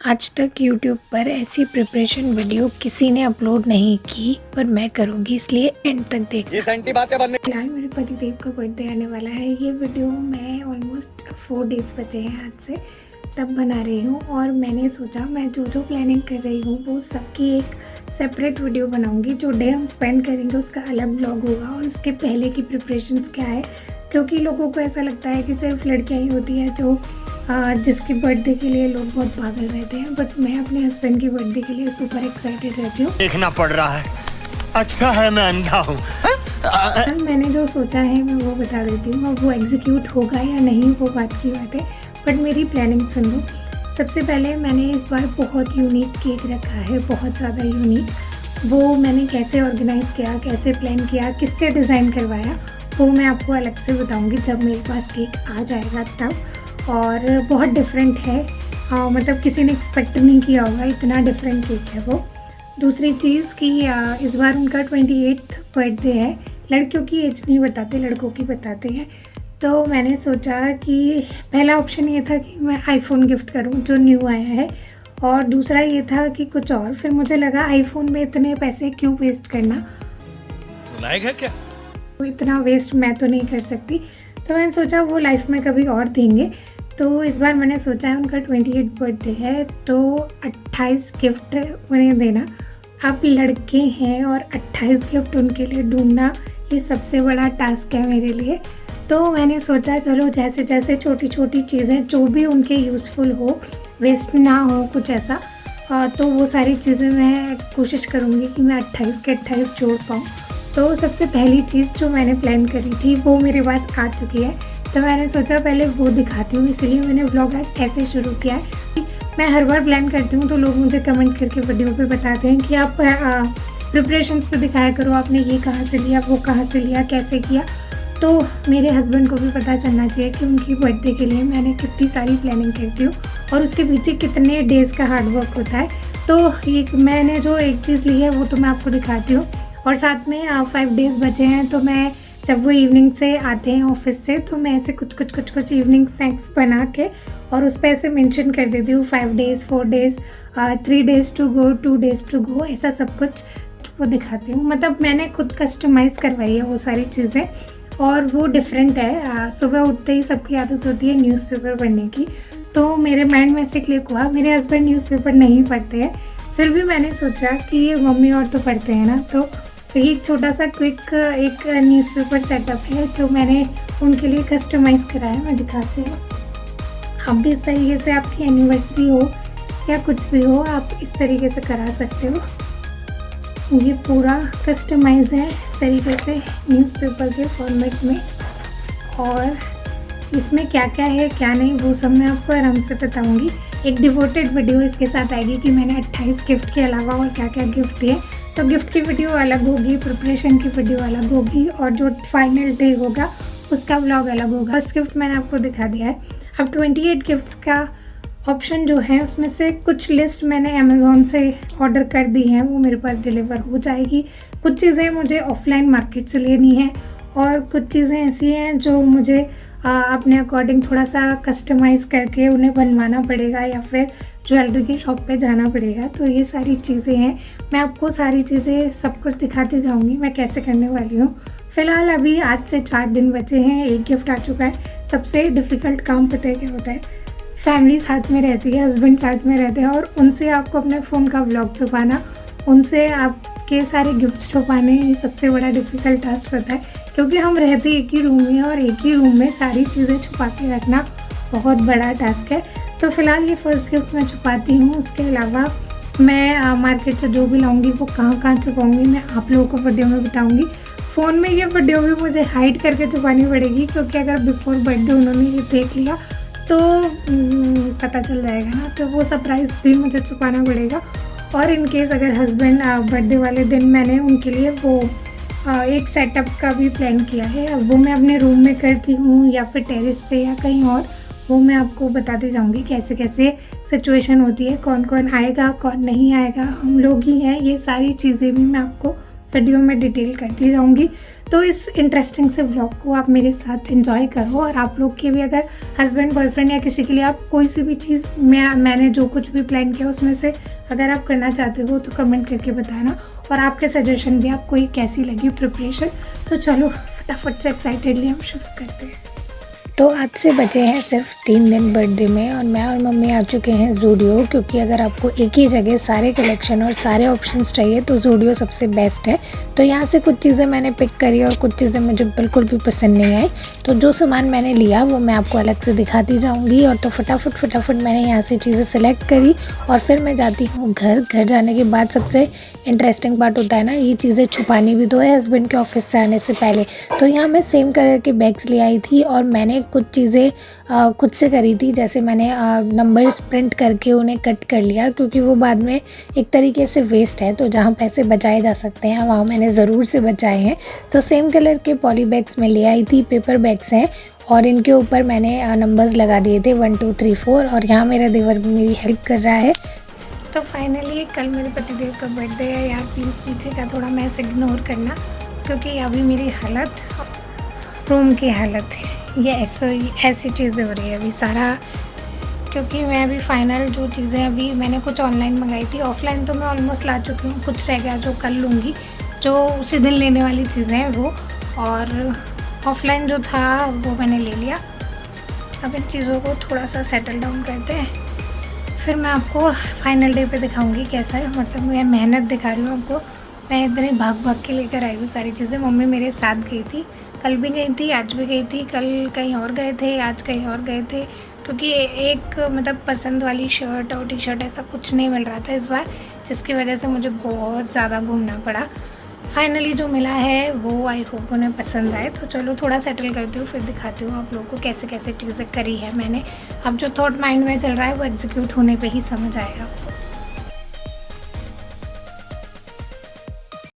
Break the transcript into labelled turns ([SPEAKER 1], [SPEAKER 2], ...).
[SPEAKER 1] आज तक YouTube पर ऐसी प्रिपरेशन वीडियो किसी ने अपलोड नहीं की, पर मैं करूँगी, इसलिए एंड तक देखना। फिलहाल मेरे पति देव का बर्थडे आने वाला है। ये वीडियो मैं ऑलमोस्ट 4 डेज़ बचे हैं आज से तब बना रही हूँ, और मैंने सोचा मैं जो प्लानिंग कर रही हूँ वो सबकी एक सेपरेट वीडियो बनाऊँगी। जो डे हम स्पेंड करेंगे उसका अलग व्लॉग होगा, और उसके पहले की प्रिपरेशंस क्या है, क्योंकि लोगों को ऐसा लगता है कि सिर्फ लड़कियाँ ही होती हैं जो जिसकी बर्थडे के लिए लोग बहुत पागल रहते हैं, बट मैं अपने हस्बैंड की बर्थडे के लिए सुपर एक्साइटेड रहती हूँ।
[SPEAKER 2] देखना पड़ रहा है, अच्छा है मैं अंधा हूँ।
[SPEAKER 1] मैंने जो सोचा है मैं वो बता देती हूँ, अब वो एग्जीक्यूट होगा या नहीं वो बात की बात है, बट मेरी प्लानिंग सुन लो। सबसे पहले मैंने इस बार बहुत यूनिक केक रखा है, बहुत ज़्यादा यूनिक। वो मैंने कैसे ऑर्गेनाइज़ किया, कैसे प्लान किया, किससे डिज़ाइन करवाया, वो मैं आपको अलग से बताऊँगी जब मेरे पास केक आ जाएगा तब। और बहुत डिफरेंट है, मतलब किसी ने एक्सपेक्ट नहीं किया होगा, इतना डिफरेंट केक है वो। दूसरी चीज़ कि इस बार उनका 28th बर्थडे है। लड़कियों की एज नहीं बताते, लड़कों की बताते हैं। तो मैंने सोचा कि पहला ऑप्शन ये था कि मैं आईफोन गिफ्ट करूं जो न्यू आया है, और दूसरा ये था कि कुछ और। फिर मुझे लगा आईफोन में इतने पैसे क्यों वेस्ट करना,
[SPEAKER 2] लायक है क्या?
[SPEAKER 1] इतना वेस्ट मैं तो नहीं कर सकती। तो मैंने सोचा वो लाइफ में कभी और देंगे। तो इस बार मैंने सोचा है उनका 28 बर्थडे है तो 28 गिफ्ट उन्हें देना। अब लड़के हैं और 28 गिफ्ट उनके लिए ढूंढना ये सबसे बड़ा टास्क है मेरे लिए। तो मैंने सोचा चलो जैसे जैसे छोटी छोटी चीज़ें जो भी उनके यूज़फुल हो, वेस्ट ना हो कुछ ऐसा, तो वो सारी चीज़ें मैं कोशिश करूँगी कि मैं 28 के 28 जोड़ पाऊँ। तो सबसे पहली चीज़ जो मैंने प्लान करी थी वो मेरे पास आ चुकी है, तो मैंने सोचा पहले वो दिखाती हूँ, इसीलिए मैंने व्लॉग आज ऐसे शुरू किया है। मैं हर बार प्लान करती हूँ तो लोग मुझे कमेंट करके वीडियो पे बताते हैं कि आप प्रिपरेशंस पे दिखाया करो, आपने ये कहाँ से लिया, वो कहाँ से लिया, कैसे किया। तो मेरे हस्बैंड को भी पता चलना चाहिए कि उनकी बर्थडे के लिए मैंने कितनी सारी प्लानिंग करती हूँ और उसके पीछे कितने डेज़ का हार्डवर्क होता है। तो ये मैंने जो एक चीज़ ली है वो तो मैं आपको दिखाती हूँ, और साथ में 5 डेज़ बचे हैं। तो मैं जब वो इवनिंग से आते हैं ऑफिस से, तो मैं ऐसे कुछ इवनिंग स्नैक्स बना के और उस पर ऐसे मेंशन कर देती हूँ 5 days, 4 days, 3 days to go, 2 days to go, ऐसा सब कुछ वो दिखाती हूँ। मतलब मैंने खुद कस्टमाइज़ करवाई है वो सारी चीज़ें, और वो डिफरेंट है। सुबह उठते ही सबकी आदत होती है न्यूज़पेपर पढ़ने की, तो मेरे माइंड में से क्लिक हुआ। मेरे हस्बैंड न्यूज़पेपर नहीं पढ़ते हैं, फिर भी मैंने सोचा कि मम्मी और तो पढ़ते हैं ना, तो ये एक छोटा सा क्विक एक न्यूज़पेपर सेटअप है जो मैंने उनके लिए कस्टमाइज़ करा है, मैं दिखाती हूँ। आप भी इस तरीके से आपकी एनिवर्सरी हो या कुछ भी हो, आप इस तरीके से करा सकते हो। ये पूरा कस्टमाइज़ है इस तरीके से न्यूज़पेपर के फॉर्मेट में, और इसमें क्या क्या है क्या नहीं वो सब मैं आपको आराम से बताऊँगी। एक डिवोटेड वीडियो इसके साथ आएगी कि मैंने 28 गिफ्ट के अलावा और क्या क्या गिफ्ट दिए। तो गिफ्ट की वीडियो अलग होगी, प्रिपरेशन की वीडियो अलग होगी, और जो फाइनल डे होगा उसका व्लॉग अलग होगा। फर्स्ट गिफ्ट मैंने आपको दिखा दिया है। अब 28 गिफ्ट्स का ऑप्शन जो है उसमें से कुछ लिस्ट मैंने अमेज़ॉन से ऑर्डर कर दी है, वो मेरे पास डिलीवर हो जाएगी। कुछ चीज़ें मुझे ऑफलाइन मार्केट से लेनी है, और कुछ चीज़ें ऐसी हैं जो मुझे अपने अकॉर्डिंग थोड़ा सा कस्टमाइज़ करके उन्हें बनवाना पड़ेगा, या फिर ज्वेलरी की शॉप पे जाना पड़ेगा। तो ये सारी चीज़ें हैं, मैं आपको सारी चीज़ें सब कुछ दिखाती जाऊंगी मैं कैसे करने वाली हूँ। फ़िलहाल अभी आज से 4 दिन बचे हैं, एक गिफ्ट आ चुका है। सबसे डिफ़िकल्ट काम पता है क्या होता है? फैमिली साथ में रहती है, हस्बैंड साथ में रहते हैं, और उनसे आपको अपने फ़ोन का व्लॉग छुपाना, उनसे आपके सारे गिफ्ट्स छुपाने, ये सबसे बड़ा डिफ़िकल्ट टास्क होता है, क्योंकि हम रहते एक ही रूम में, और एक ही रूम में सारी चीज़ें छुपा के रखना बहुत बड़ा टास्क है। तो फ़िलहाल ये फर्स्ट गिफ्ट मैं छुपाती हूँ। उसके अलावा मैं मार्केट से जो भी लाऊंगी वो कहाँ कहाँ छुपाऊँगी मैं आप लोगों को वीडियो में बताऊँगी। फ़ोन में ये वीडियो भी मुझे हाइड करके छुपानी पड़ेगी, क्योंकि अगर बिफोर बर्थडे उन्होंने ये देख लिया तो पता चल जाएगा ना, तो वो सरप्राइज़ भी मुझे छुपाना पड़ेगा। और इन केस अगर हस्बैंड बर्थडे वाले दिन मैंने उनके लिए वो एक सेटअप का भी प्लान किया है, अब वो मैं अपने रूम में करती हूँ या फिर टेरेस पे या कहीं और, वो मैं आपको बताती जाऊँगी कैसे कैसे सिचुएशन होती है, कौन कौन आएगा कौन नहीं आएगा, हम लोग ही हैं, ये सारी चीज़ें भी मैं आपको वीडियो में डिटेल करती जाऊँगी। तो इस इंटरेस्टिंग से व्लॉग को आप मेरे साथ एंजॉय करो, और आप लोग के भी अगर हस्बैंड बॉयफ्रेंड या किसी के लिए आप कोई सी भी चीज़ मैंने जो कुछ भी प्लान किया उसमें से अगर आप करना चाहते हो तो कमेंट करके बताना, और आपके सजेशन भी आपको ये कैसी लगी प्रिपरेशन। तो चलो फटाफट से एक्साइटेडली हम शुरू करते हैं।
[SPEAKER 3] तो आज से बचे हैं सिर्फ 3 दिन बर्थडे में, और मैं और मम्मी आ चुके हैं ज़ूडियो, क्योंकि अगर आपको एक ही जगह सारे कलेक्शन और सारे ऑप्शंस चाहिए तो ज़ूडियो सबसे बेस्ट है। तो यहाँ से कुछ चीज़ें मैंने पिक करी और कुछ चीज़ें मुझे बिल्कुल भी पसंद नहीं आई। तो जो सामान मैंने लिया वो मैं आपको अलग से दिखाती जाऊँगी। और तो फटाफट मैंने यहाँ से चीज़ें सेलेक्ट करी और फिर मैं जाती हूँ घर जाने के बाद सबसे इंटरेस्टिंग पार्ट होता है ना, ये चीज़ें छुपानी भी तो है हस्बैंड के ऑफिस से आने से पहले। तो यहाँ मैं सेम कलर के बैग्स ले आई थी और मैंने कुछ चीज़ें खुद से करी थी, जैसे मैंने नंबर्स प्रिंट करके उन्हें कट कर लिया, क्योंकि वो बाद में एक तरीके से वेस्ट है। तो जहाँ पैसे बचाए जा सकते हैं वहाँ मैंने ज़रूर से बचाए हैं। तो सेम कलर के पॉली बैग्स में ले आई थी, पेपर बैग्स हैं, और इनके ऊपर मैंने नंबर्स लगा दिए थे 1 2 3 4, और यहाँ मेरा देवर भी मेरी हेल्प कर रहा है।
[SPEAKER 1] तो फाइनली कल मेरे पतिदेव का बर्थडे है यार, प्लीज़ पीछे का थोड़ा मैस इग्नोर करना, क्योंकि अभी मेरी हालत, रूम की हालत ये ऐसी चीज़ें हो रही है अभी सारा, क्योंकि मैं अभी फाइनल जो चीज़ें अभी मैंने कुछ ऑनलाइन मंगाई थी, ऑफलाइन तो मैं ऑलमोस्ट ला चुकी हूँ, कुछ रह गया जो कल लूँगी, जो उसी दिन लेने वाली चीज़ें हैं वो, और ऑफलाइन जो था वो मैंने ले लिया। अब इन चीज़ों को थोड़ा सा सेटल डाउन करते हैं, फिर मैं आपको फाइनल डे पे दिखाऊंगी कैसा है। मतलब मैं मेहनत दिखा रही हूँ आपको, मैं इतने भाग के लेकर आई हूँ सारी चीज़ें। मम्मी मेरे साथ गई थी, कल भी गई थी, आज भी गई थी, कल कहीं और गए थे, आज कहीं और गए थे, क्योंकि एक मतलब पसंद वाली शर्ट और टी शर्ट ऐसा कुछ नहीं मिल रहा था इस बार, जिसकी वजह से मुझे बहुत ज़्यादा घूमना पड़ा। फाइनली जो मिला है वो आई होप उन्हें पसंद आए। तो चलो थोड़ा सेटल करती हूँ, फिर दिखाती हूँ आप लोगों को कैसे कैसे चीज़ें करी है मैंने। अब जो थॉट माइंड में चल रहा है वो एग्जीक्यूट होने पे ही समझ आएगा आपको।